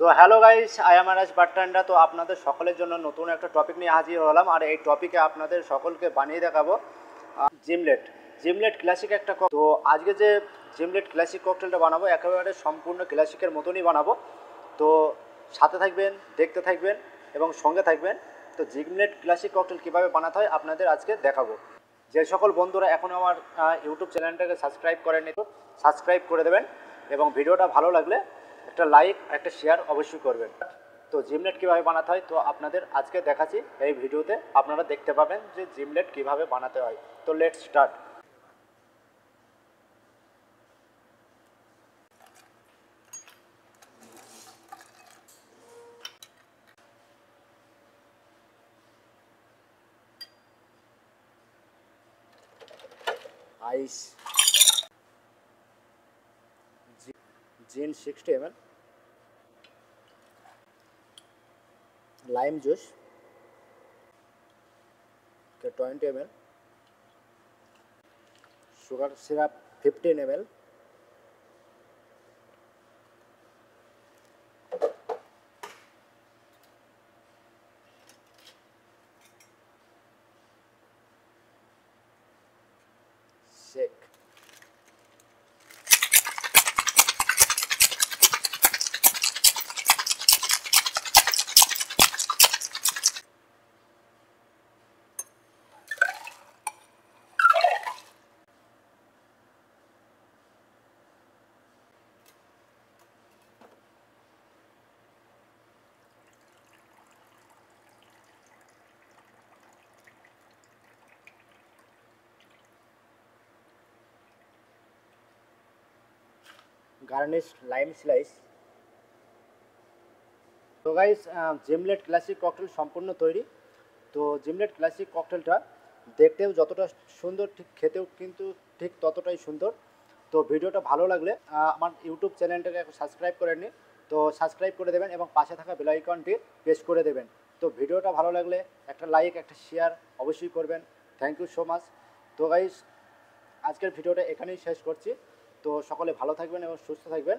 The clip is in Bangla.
So hello guys, I am Araj বাট্টান্ডা। তো আপনাদের সকলের জন্য নতুন একটা টপিক নিয়ে হাজির হলাম, আর এই টপিকে আপনাদের সকলকে বানিয়ে দেখাবো জিমলেট। জিমলেট ক্লাসিক একটা তো আজকে যে জিমলেট ক্লাসিক ককটেলটা বানাবো একেবারে সম্পূর্ণ ক্লাসিকের মতনই বানাবো। তো সাথে থাকবেন, দেখতে থাকবেন এবং সঙ্গে থাকবেন। তো জিমলেট ক্লাসিক ককটেল কীভাবে বানাতে হয় আপনাদের আজকে দেখাবো। যে সকল বন্ধুরা এখন আমার ইউটিউব চ্যানেলটাকে সাবস্ক্রাইব করেননি তো সাবস্ক্রাইব করে দেবেন, এবং ভিডিওটা ভালো লাগলে একটা লাইক একটা শেয়ার অবশ্যই করবেন। তো জিমলেট কীভাবে বানাতে হয় তো আপনাদের আজকে দেখাচ্ছি এই ভিডিওতে, আপনারা দেখতে পাবেন যে জিমলেট কীভাবে বানাতে হয়। তো লেটস স্টার্ট। আইস জিন 60 ml, lime juice 20 ml, sugar syrup 15 ml, shake, garnish lime slice। তো গাইস, জিমলেট ক্লাসিক ককটেল সম্পূর্ণ তৈরি। তো জিমলেট ক্লাসিক ককটেলটা দেখতেও যতটা সুন্দর ঠিক খেতেও কিন্তু ঠিক ততটাই সুন্দর। তো ভিডিওটা ভালো লাগলে আমার ইউটিউব চ্যানেলটাকে সাবস্ক্রাইব করে নিন, তো সাবস্ক্রাইব করে দেবেন এবং পাশে থাকা বেল আইকনটি প্রেস করে দেবেন। তো ভিডিওটা ভালো লাগলে একটা লাইক একটা শেয়ার অবশ্যই করবেন। Thank you so much. তো গাইস, আজকের ভিডিওটা এখানেই শেষ করছি। তো সকলে ভালো থাকবেন এবং সুস্থ থাকবেন।